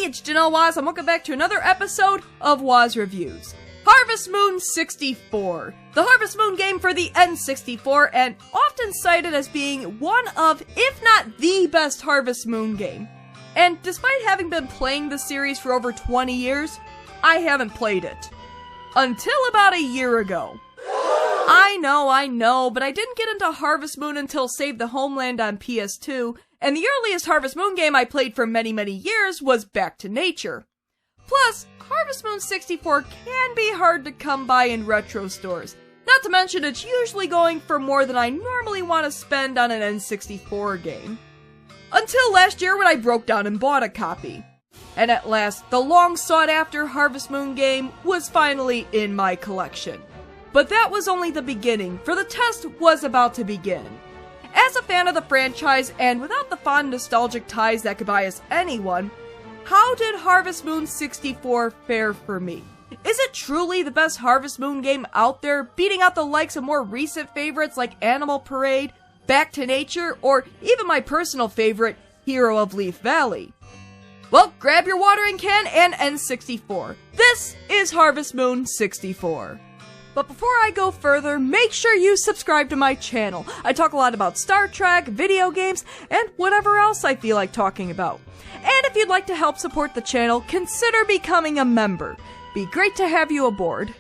it's Janelle Waz, and welcome back to another episode of Waz Reviews. Harvest Moon 64. The Harvest Moon game for the N64, and often cited as being one of, if not the best Harvest Moon game. And despite having been playing the series for over 20 years, I haven't played it. Until about a year ago. I know, but I didn't get into Harvest Moon until Save the Homeland on PS2, and the earliest Harvest Moon game I played for many years was Back to Nature. Plus, Harvest Moon 64 can be hard to come by in retro stores, not to mention it's usually going for more than I normally want to spend on an N64 game. Until last year when I broke down and bought a copy. And at last, the long sought after Harvest Moon game was finally in my collection. But that was only the beginning, for the test was about to begin. As a fan of the franchise, and without the fond nostalgic ties that could bias anyone, how did Harvest Moon 64 fare for me? Is it truly the best Harvest Moon game out there, beating out the likes of more recent favorites like Animal Parade, Back to Nature, or even my personal favorite, Hero of Leaf Valley? Well, grab your watering can and N64. This is Harvest Moon 64. But before I go further, make sure you subscribe to my channel. I talk a lot about Star Trek, video games, and whatever else I feel like talking about. And if you'd like to help support the channel, consider becoming a member. Be great to have you aboard.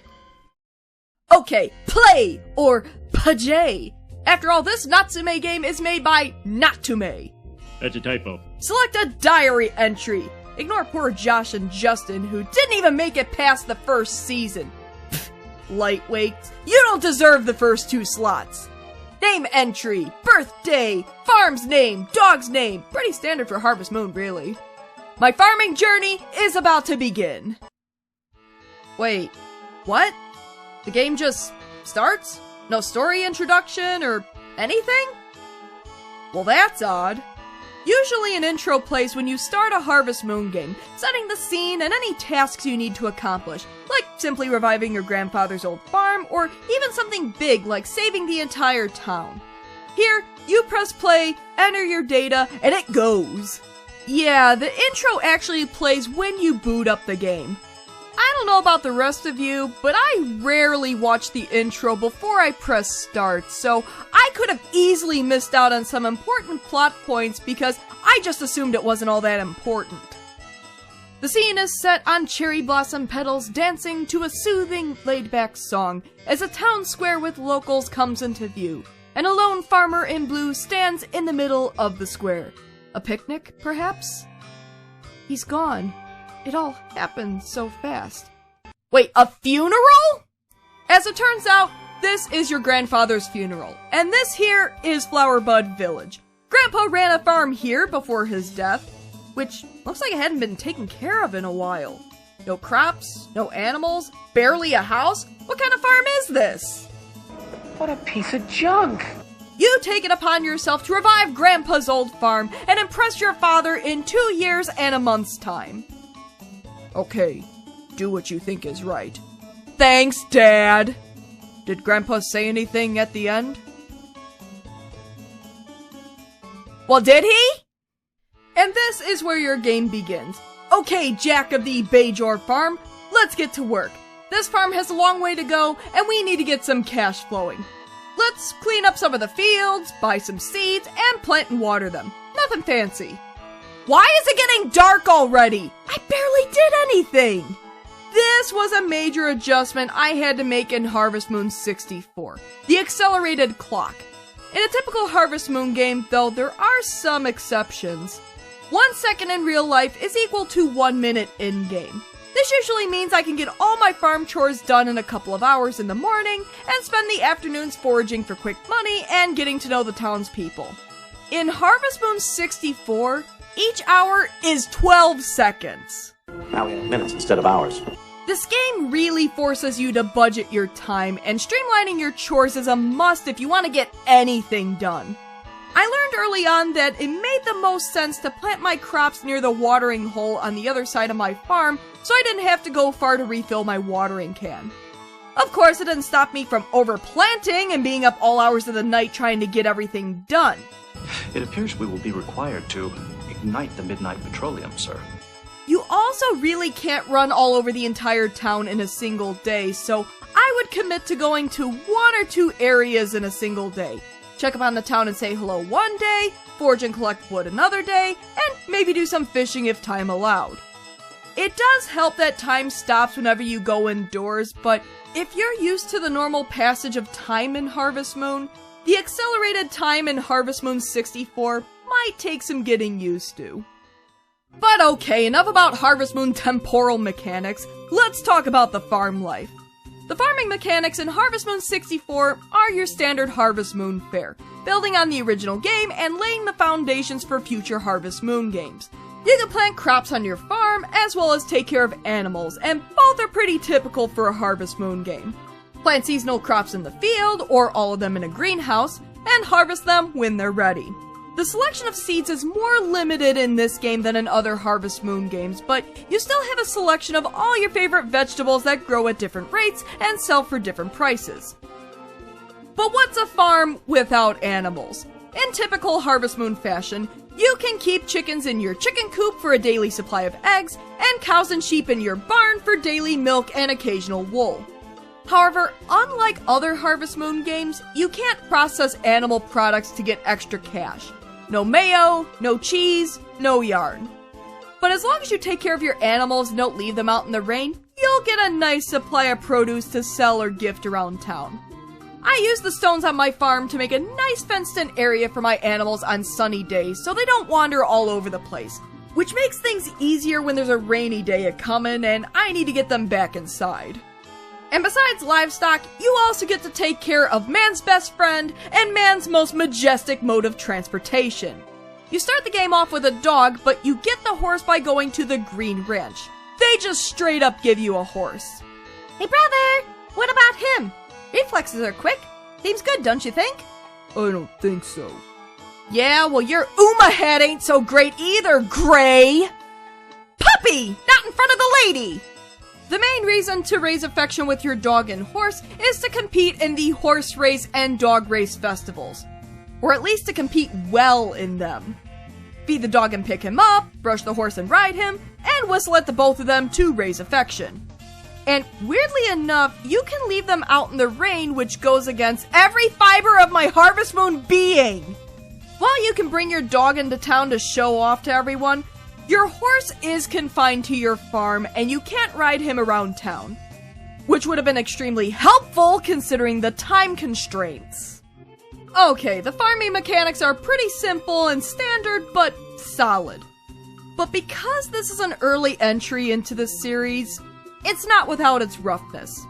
Okay, play, or Pajay. After all, this Natsume game is made by Natsume. That's a typo. Select a diary entry. Ignore poor Josh and Justin, who didn't even make it past the first season. Lightweight, you don't deserve the first 2 slots. Name entry, birthday, farm's name, dog's name. Pretty standard for Harvest Moon, really. My farming journey is about to begin. Wait, what? The game just starts? No story introduction or anything? Well, that's odd. Usually an intro plays when you start a Harvest Moon game, setting the scene and any tasks you need to accomplish, like simply reviving your grandfather's old farm, or even something big like saving the entire town. Here, you press play, enter your data, and it goes. Yeah, the intro actually plays when you boot up the game. I don't know about the rest of you, but I rarely watch the intro before I press start, so I could have easily missed out on some important plot points because I just assumed it wasn't all that important. The scene is set on cherry blossom petals dancing to a soothing, laid-back song as a town square with locals comes into view, and a lone farmer in blue stands in the middle of the square. A picnic, perhaps? He's gone. It all happened so fast. Wait, a funeral? As it turns out, this is your grandfather's funeral, and this here is Flowerbud Village. Grandpa ran a farm here before his death, which looks like it hadn't been taken care of in a while. No crops, no animals, barely a house. What kind of farm is this? What a piece of junk! You take it upon yourself to revive Grandpa's old farm and impress your father in 2 years and a month's time. Okay, do what you think is right. Thanks, Dad! Did Grandpa say anything at the end? Well, did he? And this is where your game begins. Okay, Jack of the Bajor farm, let's get to work. This farm has a long way to go, and we need to get some cash flowing. Let's clean up some of the fields, buy some seeds, and plant and water them. Nothing fancy. Why is it getting dark already? I barely did anything! This was a major adjustment I had to make in Harvest Moon 64. The accelerated clock. In a typical Harvest Moon game, though, there are some exceptions. 1 second in real life is equal to 1 minute in-game. This usually means I can get all my farm chores done in a couple of hours in the morning, and spend the afternoons foraging for quick money and getting to know the townspeople. In Harvest Moon 64, each hour is 12 seconds. Now we have minutes instead of hours. This game really forces you to budget your time, and streamlining your chores is a must if you want to get anything done. I learned early on that it made the most sense to plant my crops near the watering hole on the other side of my farm, so I didn't have to go far to refill my watering can. Of course, it didn't stop me from overplanting and being up all hours of the night trying to get everything done. It appears we will be required to ignite the midnight petroleum, sir. You also really can't run all over the entire town in a single day, so I would commit to going to 1 or 2 areas in a single day. Check up on the town and say hello one day, forage and collect wood another day, and maybe do some fishing if time allowed. It does help that time stops whenever you go indoors, but if you're used to the normal passage of time in Harvest Moon, the accelerated time in Harvest Moon 64 might take some getting used to. But okay, enough about Harvest Moon temporal mechanics, let's talk about the farm life. The farming mechanics in Harvest Moon 64 are your standard Harvest Moon fare, building on the original game and laying the foundations for future Harvest Moon games. You can plant crops on your farm, as well as take care of animals, and both are pretty typical for a Harvest Moon game. Plant seasonal crops in the field, or all of them in a greenhouse, and harvest them when they're ready. The selection of seeds is more limited in this game than in other Harvest Moon games, but you still have a selection of all your favorite vegetables that grow at different rates and sell for different prices. But what's a farm without animals? In typical Harvest Moon fashion, you can keep chickens in your chicken coop for a daily supply of eggs, and cows and sheep in your barn for daily milk and occasional wool. However, unlike other Harvest Moon games, you can't process animal products to get extra cash. No mayo, no cheese, no yarn. But as long as you take care of your animals and don't leave them out in the rain, you'll get a nice supply of produce to sell or gift around town. I use the stones on my farm to make a nice fenced-in area for my animals on sunny days so they don't wander all over the place, which makes things easier when there's a rainy day a-comin' and I need to get them back inside. And besides livestock, you also get to take care of man's best friend and man's most majestic mode of transportation. You start the game off with a dog, but you get the horse by going to the Green Ranch. They just straight up give you a horse. Hey brother, what about him? Reflexes are quick. Seems good, don't you think? I don't think so. Yeah, well your Uma head ain't so great either, Gray! Puppy! Not in front of the lady! The main reason to raise affection with your dog and horse is to compete in the horse race and dog race festivals. Or at least to compete well in them. Feed the dog and pick him up, brush the horse and ride him, and whistle at the both of them to raise affection. And weirdly enough, you can leave them out in the rain, which goes against every fiber of my Harvest Moon being! While you can bring your dog into town to show off to everyone, your horse is confined to your farm, and you can't ride him around town. Which would have been extremely helpful considering the time constraints. Okay, the farming mechanics are pretty simple and standard, but solid. But because this is an early entry into the series, it's not without its roughness.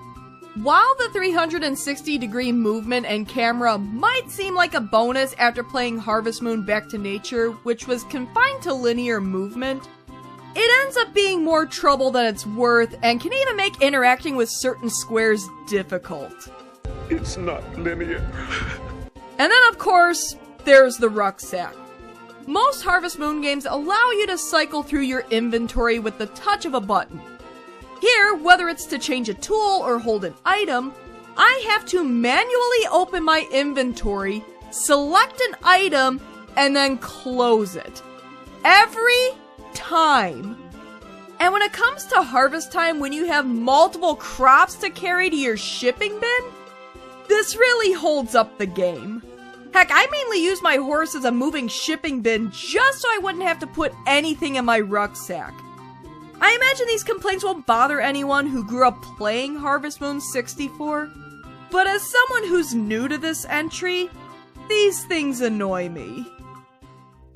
While the 360-degree movement and camera might seem like a bonus after playing Harvest Moon Back to Nature, which was confined to linear movement, it ends up being more trouble than it's worth and can even make interacting with certain squares difficult. It's not linear. And then of course, there's the rucksack. Most Harvest Moon games allow you to cycle through your inventory with the touch of a button. Here, whether it's to change a tool or hold an item, I have to manually open my inventory, select an item, and then close it. Every time. And when it comes to harvest time, when you have multiple crops to carry to your shipping bin, this really holds up the game. Heck, I mainly use my horse as a moving shipping bin just so I wouldn't have to put anything in my rucksack. I imagine these complaints won't bother anyone who grew up playing Harvest Moon 64, but as someone who's new to this entry, these things annoy me.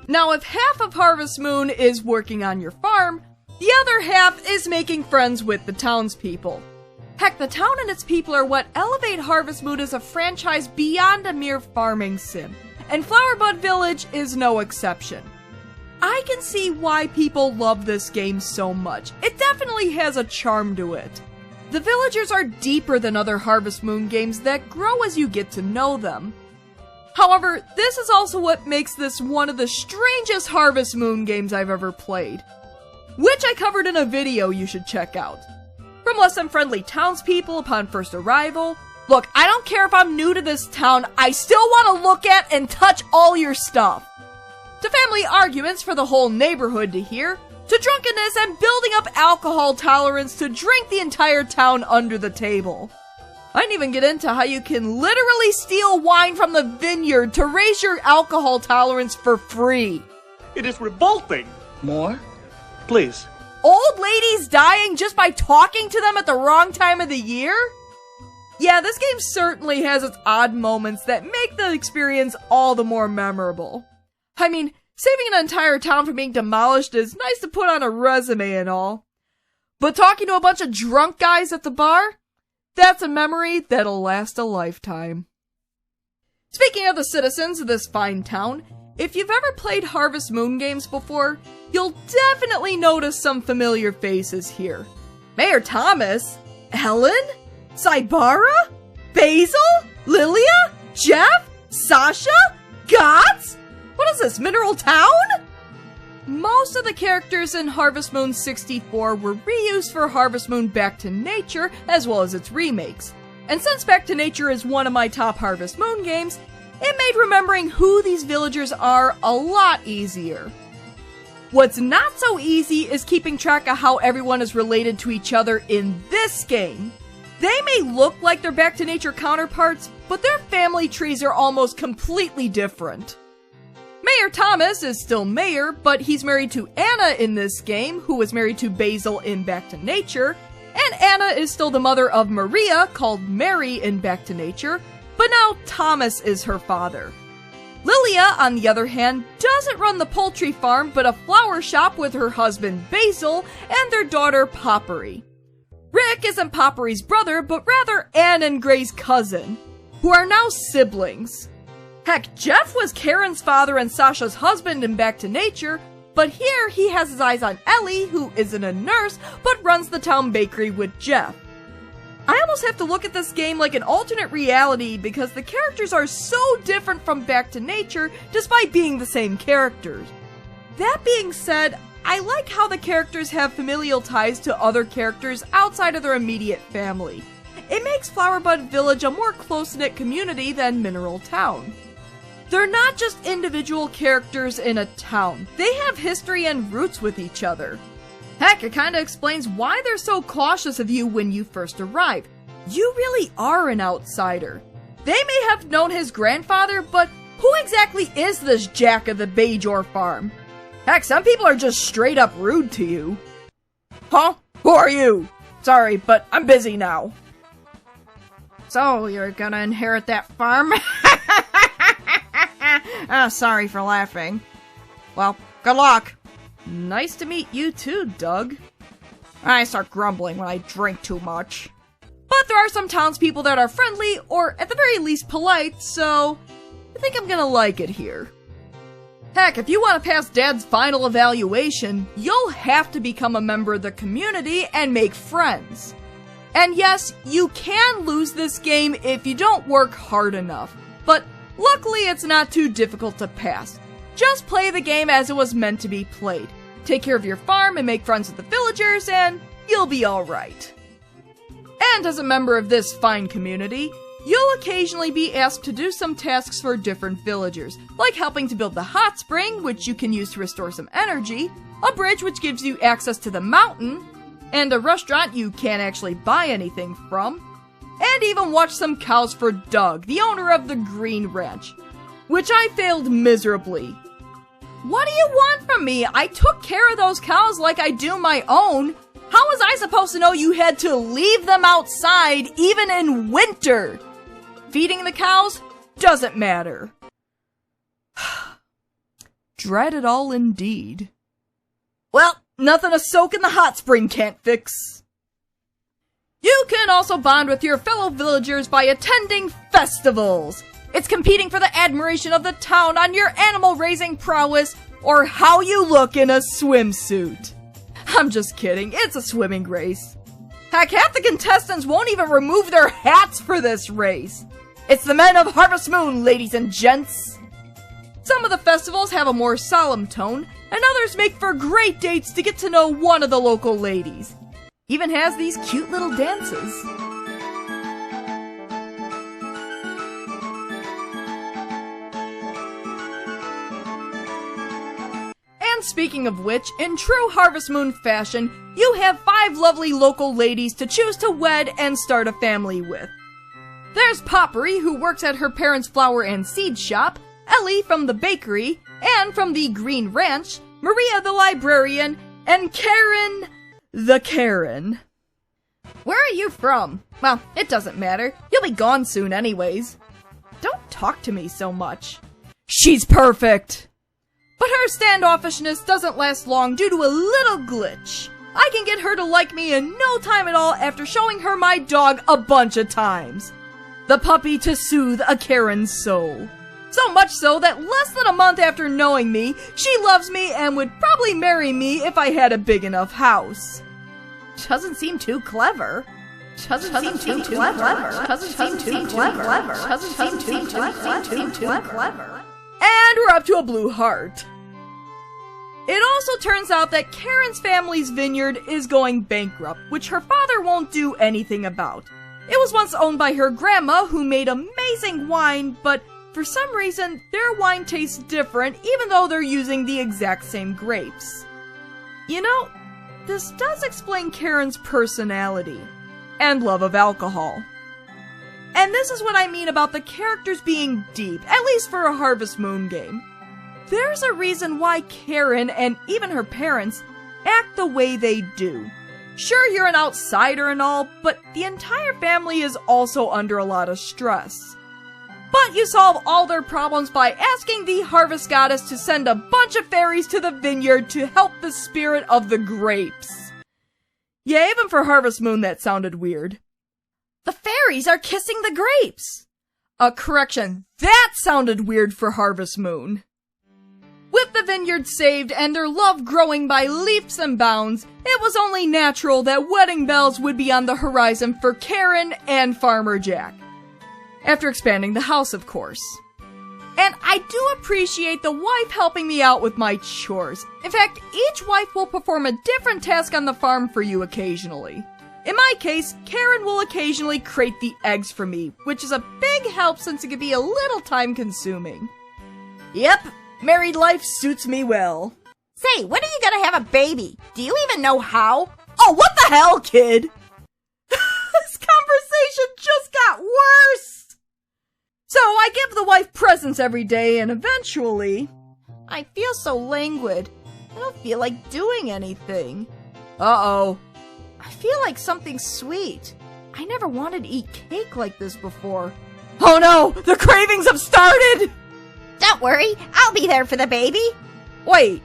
Now, if half of Harvest Moon is working on your farm, the other half is making friends with the townspeople. Heck, the town and its people are what elevate Harvest Moon as a franchise beyond a mere farming sim, and Flowerbud Village is no exception. I can see why people love this game so much. It definitely has a charm to it. The villagers are deeper than other Harvest Moon games that grow as you get to know them. However, this is also what makes this one of the strangest Harvest Moon games I've ever played, which I covered in a video you should check out. From less than friendly townspeople upon first arrival, look, I don't care if I'm new to this town, I still want to look at and touch all your stuff, to family arguments for the whole neighborhood to hear, to drunkenness and building up alcohol tolerance to drink the entire town under the table. I didn't even get into how you can literally steal wine from the vineyard to raise your alcohol tolerance for free. It is revolting. More? Please. Old ladies dying just by talking to them at the wrong time of the year? Yeah, this game certainly has its odd moments that make the experience all the more memorable. I mean, saving an entire town from being demolished is nice to put on a resume and all. But talking to a bunch of drunk guys at the bar? That's a memory that'll last a lifetime. Speaking of the citizens of this fine town, if you've ever played Harvest Moon games before, you'll definitely notice some familiar faces here. Mayor Thomas? Ellen? Cybara? Basil? Lilia? Jeff? Sasha? Gots? What is this, Mineral Town? Most of the characters in Harvest Moon 64 were reused for Harvest Moon Back to Nature, as well as its remakes. And since Back to Nature is one of my top Harvest Moon games, it made remembering who these villagers are a lot easier. What's not so easy is keeping track of how everyone is related to each other in this game. They may look like their Back to Nature counterparts, but their family trees are almost completely different. Mayor Thomas is still mayor, but he's married to Anna in this game, who was married to Basil in Back to Nature, and Anna is still the mother of Maria, called Mary in Back to Nature, but now Thomas is her father. Lilia, on the other hand, doesn't run the poultry farm, but a flower shop with her husband Basil and their daughter Poppery. Rick isn't Poppery's brother, but rather Anne and Gray's cousin, who are now siblings. Heck, Jeff was Karen's father and Sasha's husband in Back to Nature, but here he has his eyes on Ellie, who isn't a nurse, but runs the town bakery with Jeff. I almost have to look at this game like an alternate reality because the characters are so different from Back to Nature despite being the same characters. That being said, I like how the characters have familial ties to other characters outside of their immediate family. It makes Flowerbud Village a more close-knit community than Mineral Town. They're not just individual characters in a town. They have history and roots with each other. Heck, it kinda explains why they're so cautious of you when you first arrive. You really are an outsider. They may have known his grandfather, but who exactly is this Jack of the Bajor farm? Heck, some people are just straight up rude to you. Huh? Who are you? Sorry, but I'm busy now. So, you're gonna inherit that farm? Sorry for laughing. Well, good luck. Nice to meet you too, Doug. I start grumbling when I drink too much. But there are some townspeople that are friendly, or at the very least polite, so I think I'm gonna like it here. Heck, if you want to pass Dad's final evaluation, you'll have to become a member of the community and make friends. And yes, you can lose this game if you don't work hard enough, but luckily it's not too difficult to pass. Just play the game as it was meant to be played. Take care of your farm and make friends with the villagers, and you'll be alright. And as a member of this fine community, you'll occasionally be asked to do some tasks for different villagers, like helping to build the hot spring, which you can use to restore some energy, a bridge which gives you access to the mountain, and a restaurant you can't actually buy anything from, and even watch some cows for Doug, the owner of the Green Ranch, which I failed miserably. What do you want from me? I took care of those cows like I do my own. How was I supposed to know you had to leave them outside even in winter? Feeding the cows doesn't matter. Dread it all indeed. Well, nothing a soak in the hot spring can't fix. You can also bond with your fellow villagers by attending festivals. It's competing for the admiration of the town on your animal raising prowess or how you look in a swimsuit. I'm just kidding, it's a swimming race. Heck, half the contestants won't even remove their hats for this race. It's the men of Harvest Moon, ladies and gents. Some of the festivals have a more solemn tone, and others make for great dates to get to know one of the local ladies. Even has these cute little dances. And Speaking of which, in true Harvest Moon fashion, you have 5 lovely local ladies to choose to wed and start a family with. There's Poppery, who works at her parents' flower and seed shop, Ellie from the bakery, Anne from the Green Ranch, Maria the librarian, and Karen the Karen. Where are you from? Well, it doesn't matter. You'll be gone soon anyways. Don't talk to me so much. She's perfect! But her standoffishness doesn't last long due to a little glitch. I can get her to like me in no time at all after showing her my dog a bunch of times. The puppy to soothe a Karen's soul. So much so that less than a month after knowing me, she loves me and would probably marry me if I had a big enough house. Doesn't seem too clever. Doesn't seem too clever. And we're up to a blue heart. It also turns out that Karen's family's vineyard is going bankrupt, which her father won't do anything about. It was once owned by her grandma, who made amazing wine, but for some reason, their wine tastes different even though they're using the exact same grapes. You know, this does explain Karen's personality and love of alcohol. And this is what I mean about the characters being deep, at least for a Harvest Moon game. There's a reason why Karen and even her parents act the way they do. Sure, you're an outsider and all, but the entire family is also under a lot of stress. But you solve all their problems by asking the harvest goddess to send a bunch of fairies to the vineyard to help the spirit of the grapes. Yeah, even for Harvest Moon that sounded weird. The fairies are kissing the grapes! Correction, that sounded weird for Harvest Moon. With the vineyard saved and their love growing by leaps and bounds, it was only natural that wedding bells would be on the horizon for Karen and Farmer Jack. After expanding the house, of course. And I do appreciate the wife helping me out with my chores. In fact, each wife will perform a different task on the farm for you occasionally. In my case, Karen will occasionally crate the eggs for me, which is a big help since it can be a little time-consuming. Yep, married life suits me well. Say, when are you gonna have a baby? Do you even know how? Oh, what the hell, kid? This conversation just got worse! So I give the wife presents every day, and eventually... I feel so languid. I don't feel like doing anything. Uh-oh. I feel like something sweet. I never wanted to eat cake like this before. Oh no! The cravings have started! Don't worry, I'll be there for the baby. Wait,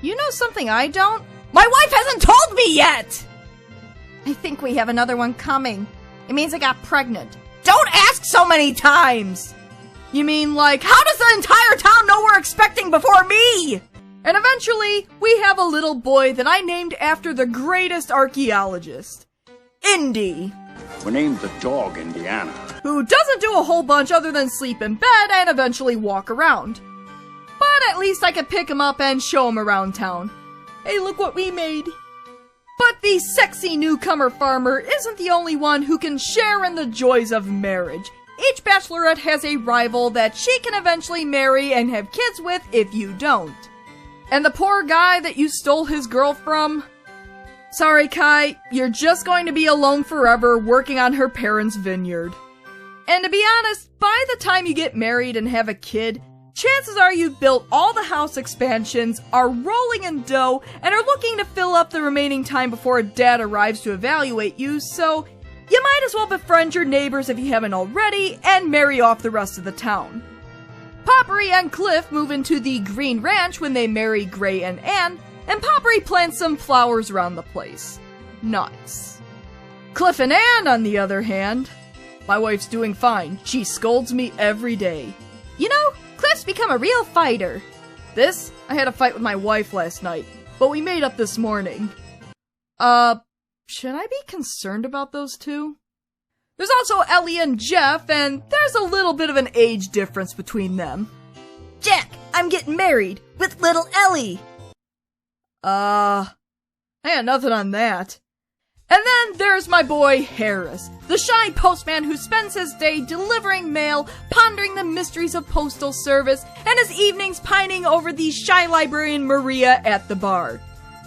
you know something I don't? My wife hasn't told me yet! I think we have another one coming. It means I got pregnant. Don't ask so many times! You mean, like, how does the entire town know we're expecting before me? And eventually, we have a little boy that I named after the greatest archaeologist. Indy. We named the dog Indiana. Who doesn't do a whole bunch other than sleep in bed and eventually walk around. But at least I could pick him up and show him around town. Hey, look what we made. But the sexy newcomer farmer isn't the only one who can share in the joys of marriage. Each bachelorette has a rival that she can eventually marry and have kids with if you don't. And the poor guy that you stole his girl from? Sorry, Kai, you're just going to be alone forever working on her parents' vineyard. And to be honest, by the time you get married and have a kid, chances are you've built all the house expansions, are rolling in dough, and are looking to fill up the remaining time before dad arrives to evaluate you, so you might as well befriend your neighbors if you haven't already, and marry off the rest of the town. Poppery and Cliff move into the Green Ranch when they marry Gray and Anne, and Poppery plants some flowers around the place. Nice. Cliff and Anne, on the other hand, my wife's doing fine. She scolds me every day. You know, Cliff's become a real fighter. I had a fight with my wife last night, but we made up this morning. Should I be concerned about those two? There's also Ellie and Jeff, and there's a little bit of an age difference between them. Jack, I'm getting married with little Ellie. I had nothing on that. And then there's my boy Harris, the shy postman who spends his day delivering mail, pondering the mysteries of postal service, and his evenings pining over the shy librarian Maria at the bar.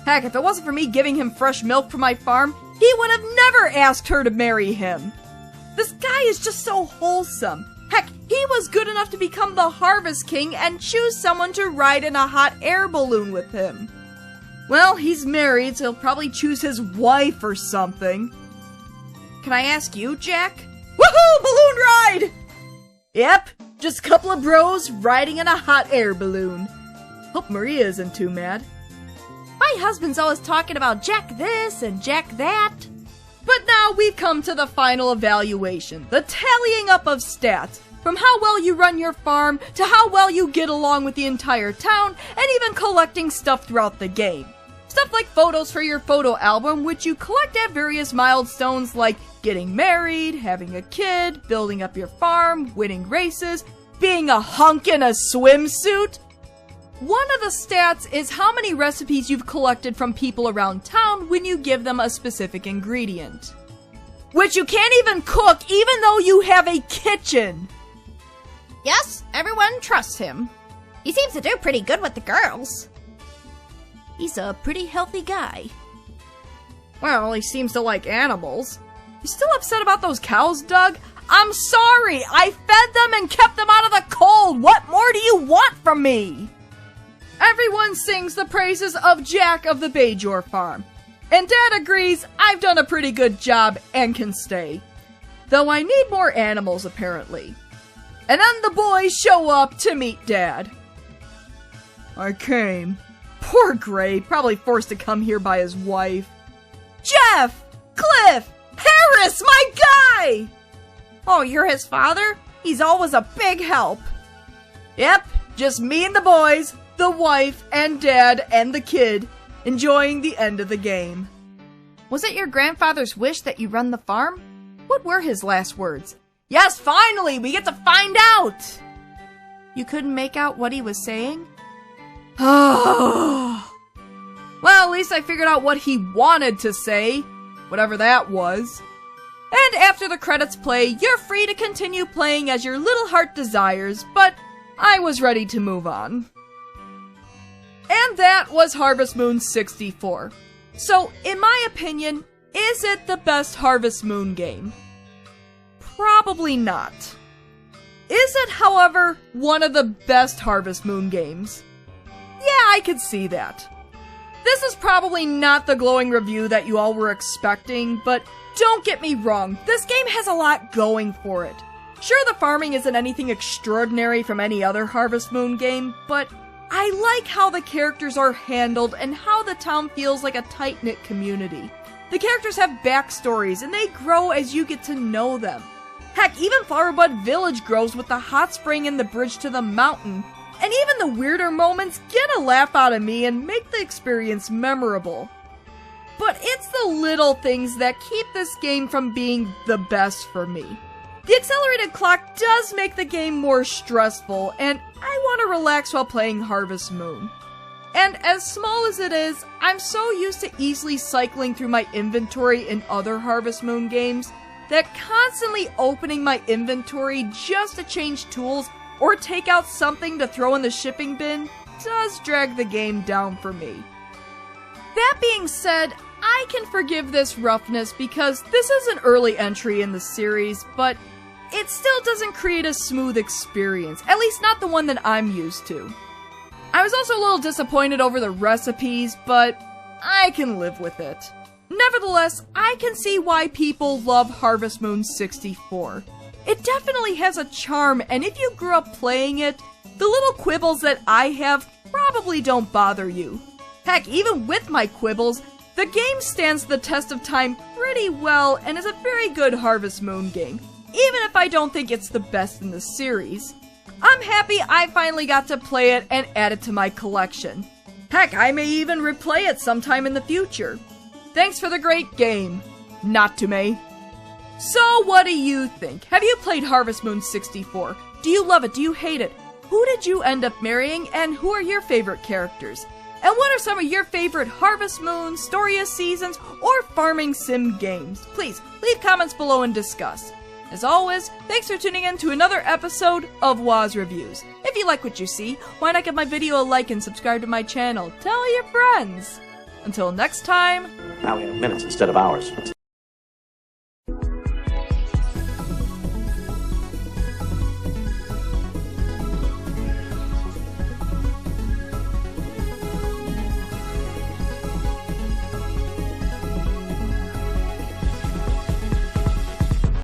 Heck, if it wasn't for me giving him fresh milk from my farm, he would have never asked her to marry him. This guy is just so wholesome. Heck, he was good enough to become the Harvest King and choose someone to ride in a hot air balloon with him. Well, he's married, so he'll probably choose his wife or something. Can I ask you, Jack? Woohoo! Balloon ride! Yep, just a couple of bros riding in a hot air balloon. Hope Maria isn't too mad. My husband's always talking about Jack this and Jack that. But now we've come to the final evaluation, the tallying up of stats, from how well you run your farm to how well you get along with the entire town, and even collecting stuff throughout the game. Stuff like photos for your photo album, which you collect at various milestones like getting married, having a kid, building up your farm, winning races, being a hunk in a swimsuit. One of the stats is how many recipes you've collected from people around town when you give them a specific ingredient, which you can't even cook even though you have a kitchen. Yes, everyone trusts him. He seems to do pretty good with the girls. He's a pretty healthy guy. Well, he seems to like animals. You still upset about those cows, Doug? I'm sorry! I fed them and kept them out of the cold! What more do you want from me? Everyone sings the praises of Jack of the Bajor farm. And Dad agrees I've done a pretty good job and can stay. Though I need more animals, apparently. And then the boys show up to meet Dad. I came. Poor Gray, probably forced to come here by his wife. Jeff! Cliff! Harris, my guy! Oh, you're his father? He's always a big help. Yep, just me and the boys, the wife and Dad and the kid, enjoying the end of the game. Was it your grandfather's wish that you run the farm? What were his last words? Yes, finally, we get to find out! You couldn't make out what he was saying? Well, at least I figured out what he wanted to say, whatever that was. And after the credits play, you're free to continue playing as your little heart desires, but I was ready to move on. And that was Harvest Moon 64. So, in my opinion, is it the best Harvest Moon game? Probably not. Is it, however, one of the best Harvest Moon games? Yeah, I could see that. This is probably not the glowing review that you all were expecting, but don't get me wrong, this game has a lot going for it. Sure, the farming isn't anything extraordinary from any other Harvest Moon game, but I like how the characters are handled and how the town feels like a tight-knit community. The characters have backstories and they grow as you get to know them. Heck, even Flowerbud Village grows with the hot spring and the bridge to the mountain. And even the weirder moments get a laugh out of me and make the experience memorable. But it's the little things that keep this game from being the best for me. The accelerated clock does make the game more stressful, and I want to relax while playing Harvest Moon. And as small as it is, I'm so used to easily cycling through my inventory in other Harvest Moon games that constantly opening my inventory just to change tools or take out something to throw in the shipping bin does drag the game down for me. That being said, I can forgive this roughness because this is an early entry in the series, but it still doesn't create a smooth experience, at least not the one that I'm used to. I was also a little disappointed over the recipes, but I can live with it. Nevertheless, I can see why people love Harvest Moon 64. It definitely has a charm, and if you grew up playing it, the little quibbles that I have probably don't bother you. Heck, even with my quibbles, the game stands the test of time pretty well and is a very good Harvest Moon game, even if I don't think it's the best in the series. I'm happy I finally got to play it and add it to my collection. Heck, I may even replay it sometime in the future. Thanks for the great game, Natsume. So, what do you think? Have you played Harvest Moon 64? Do you love it? Do you hate it? Who did you end up marrying, and who are your favorite characters? And what are some of your favorite Harvest Moon, Story of Seasons, or farming sim games? Please, leave comments below and discuss. As always, thanks for tuning in to another episode of Woz Reviews. If you like what you see, why not give my video a like and subscribe to my channel? Tell your friends! Until next time... Now we have minutes instead of hours.